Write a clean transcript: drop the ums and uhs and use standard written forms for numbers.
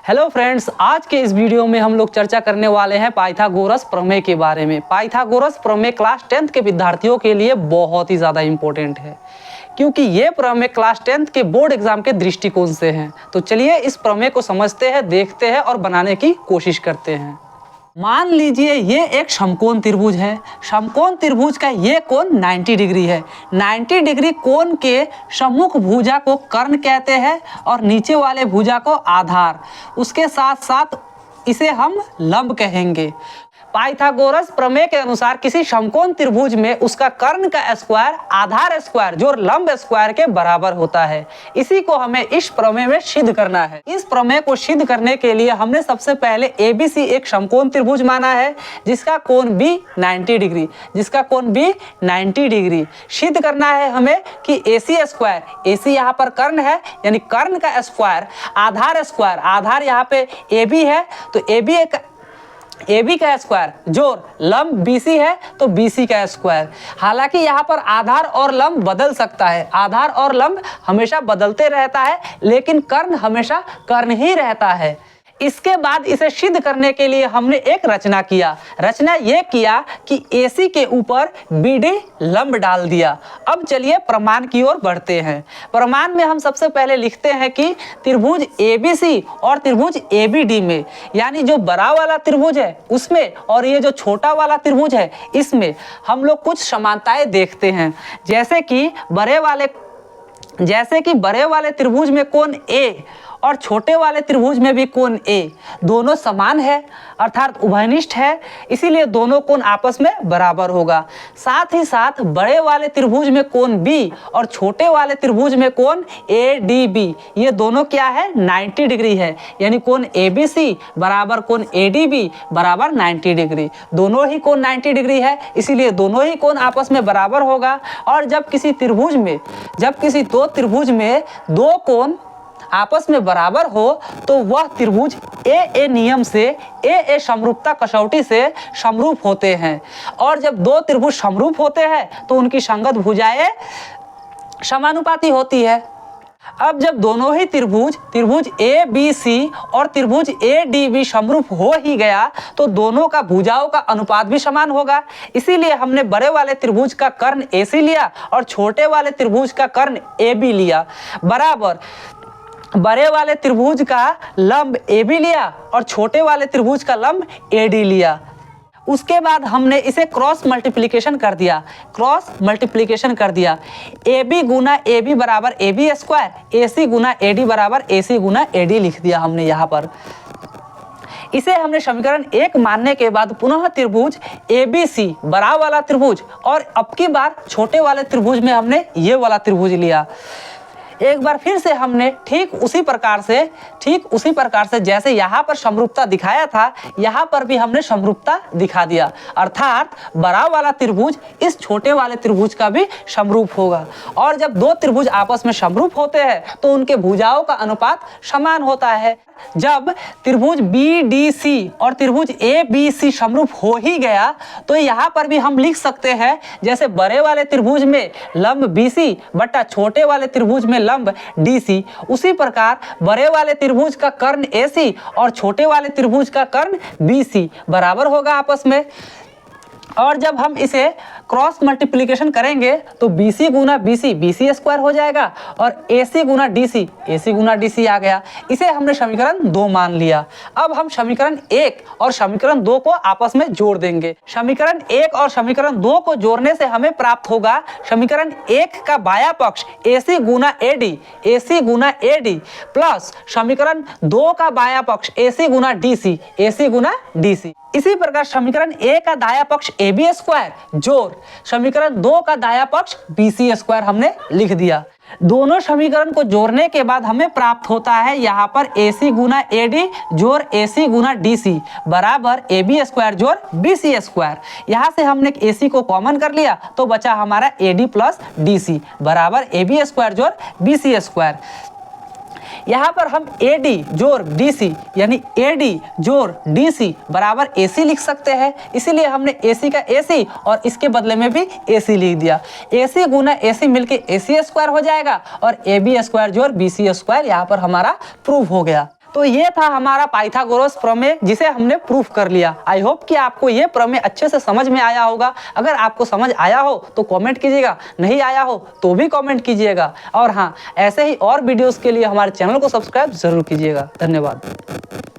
Hello friends, आज के इस वीडियो में हम लोग चर्चा करने वाले हैं पाइथागोरस प्रमेय के बारे में। पाइथागोरस प्रमेय क्लास 10th के विद्यार्थियों के लिए बहुत ही ज़्यादा इम्पोर्टेंट है, क्योंकि ये प्रमेय क्लास 10th के बोर्ड एग्जाम के दृष्टिकोण से हैं। तो चलिए इस प्रमेय को समझते हैं, देखते हैं और बनाने की कोशिश करते हैं। मान लीजिए ये एक समकोण त्रिभुज है। समकोण त्रिभुज का ये कोण 90 डिग्री है। 90 डिग्री कोण के सम्मुख भुजा को कर्ण कहते हैं और नीचे वाले भुजा को आधार। उसके साथ साथ इसे हम लंब कहेंगे। पाइथागोरस प्रमेय के अनुसार किसी समकोण त्रिभुज में उसका कर्ण का स्क्वायर आधार स्क्वायर जोड़ लंब स्क्वायर के बराबर होता है। इसी को हमें इस प्रमेय में सिद्ध करना है। इस प्रमेय को सिद्ध करने के लिए हमने सबसे पहले ABC एक समकोण त्रिभुज माना है जिसका कोण B 90 डिग्री, सिद्ध करना है हमें कि AC स्क्वायर, AC यहाँ पर कर्ण है यानी कर्ण का स्क्वायर आधार यहाँ पे AB है तो AB का स्क्वायर जोड़ लंब BC है तो BC का स्क्वायर। हालांकि यहाँ पर आधार और लंब बदल सकता है, आधार और लंब हमेशा बदलते रहता है, लेकिन कर्ण हमेशा कर्ण ही रहता है। इसके बाद इसे सिद्ध करने के लिए हमने एक रचना किया कि AC के ऊपर BD लंब डाल दिया। अब चलिए प्रमाण की ओर बढ़ते हैं। प्रमाण में हम सबसे पहले लिखते हैं कि त्रिभुज ABC और त्रिभुज ABD में, यानी जो बड़ा वाला त्रिभुज है उसमें और ये जो छोटा वाला त्रिभुज है इसमें हम लोग कुछ समानताएं देखते हैं। जैसे कि बड़े वाले त्रिभुज में कोण A और छोटे वाले त्रिभुज में भी कोण A दोनों समान है, अर्थात उभयनिष्ठ है, इसीलिए दोनों कोण आपस में बराबर होगा। साथ ही साथ बड़े वाले त्रिभुज में कोण B और छोटे वाले त्रिभुज में कोण ADB ये दोनों क्या है 90 डिग्री है, यानी कोण ABC बराबर कोण ADB बराबर 90 डिग्री। दोनों ही कोण 90 डिग्री है, इसीलिए दोनों ही कोण आपस में बराबर होगा। और जब किसी दो त्रिभुज में दो कोण आपस में बराबर हो तो वह त्रिभुज AA नियम से AA समरूपता कसौटी से समरूप होते हैं। और जब दो त्रिभुज समरूप होते हैं तो उनकी संगत भुजाएं समानुपाती होती है। अब जब दोनों ही त्रिभुज ABC और त्रिभुज ADB समरूप हो ही गया तो दोनों का भुजाओं का अनुपात भी समान होगा। इसीलिए हमने बड़े वाले त्रिभुज का कर्ण AC लिया और छोटे वाले त्रिभुज का कर्ण AB लिया, बराबर बड़े वाले त्रिभुज का लंब AB लिया और छोटे वाले त्रिभुज का लंब AD लिया। उसके बाद हमने इसे क्रॉस मल्टीप्लिकेशन कर दिया। AB गुना AB बराबर AB स्क्वायर, AC गुना AD बराबर AC गुना AD लिख दिया हमने यहाँ पर। इसे हमने समीकरण 1 मानने के बाद पुनः त्रिभुज ABC बड़ा वाला त्रिभुज और अब की बार छोटे वाले त्रिभुज में हमने ये वाला त्रिभुज लिया। एक बार फिर से हमने ठीक उसी प्रकार से जैसे यहाँ पर समरूपता दिखाया था, यहाँ पर भी हमने समरूपता दिखा दिया, अर्थात बड़ा वाला त्रिभुज इस छोटे वाले त्रिभुज का भी समरूप होगा। और जब दो त्रिभुज आपस में समरूप होते हैं तो उनके भुजाओं का अनुपात समान होता है। जब त्रिभुज BDC और त्रिभुज ABC समरूप हो ही गया तो यहाँ पर भी हम लिख सकते हैं जैसे बड़े वाले त्रिभुज में लंब BC बटा छोटे वाले त्रिभुज में लंब DC, उसी प्रकार बड़े वाले त्रिभुज का कर्ण AC और छोटे वाले त्रिभुज का कर्ण BC बराबर होगा आपस में। और जब हम इसे क्रॉस मल्टीप्लिकेशन करेंगे तो BC गुना BC स्क्वायर हो जाएगा और AC गुना DC आ गया। इसे हमने समीकरण 2 मान लिया। अब हम समीकरण 1 और समीकरण 2 को आपस में जोड़ देंगे। समीकरण 1 और समीकरण 2 को जोड़ने से हमें प्राप्त होगा समीकरण 1 का बायां पक्ष AC गुना AD प्लस समीकरण 2 का बायां पक्ष AC गुना DC। इसी प्रकार समीकरण A का दायां पक्ष AB स्क्वायर जोड़ समीकरण 2 का दायां पक्ष BC स्क्वायर हमने लिख दिया। दोनों समीकरण को जोड़ने के बाद हमें प्राप्त होता है यहाँ पर AC गुना AD जोड़ AC गुना DC बराबर AB स्क्वायर जोड़ BC स्क्वायर। यहाँ से हमने AC को कॉमन कर लिया तो बचा हमारा AD प्लस DC बराबर AB स्क्वायर जोड़ BC स्क्वायर। यहाँ पर हम AD जोड़ DC यानी AD जोड़ DC बराबर AC लिख सकते हैं, इसीलिए हमने AC का AC और इसके बदले में भी AC लिख दिया। AC गुना AC मिलके AC स्क्वायर हो जाएगा और AB स्क्वायर जोड़ BC स्क्वायर यहाँ पर हमारा प्रूव हो गया। तो ये था हमारा पाइथागोरस प्रमेय जिसे हमने प्रूफ कर लिया। आई होप कि आपको ये प्रमेय अच्छे से समझ में आया होगा। अगर आपको समझ आया हो तो कमेंट कीजिएगा, नहीं आया हो तो भी कमेंट कीजिएगा। और हाँ, ऐसे ही और वीडियोस के लिए हमारे चैनल को सब्सक्राइब जरूर कीजिएगा। धन्यवाद।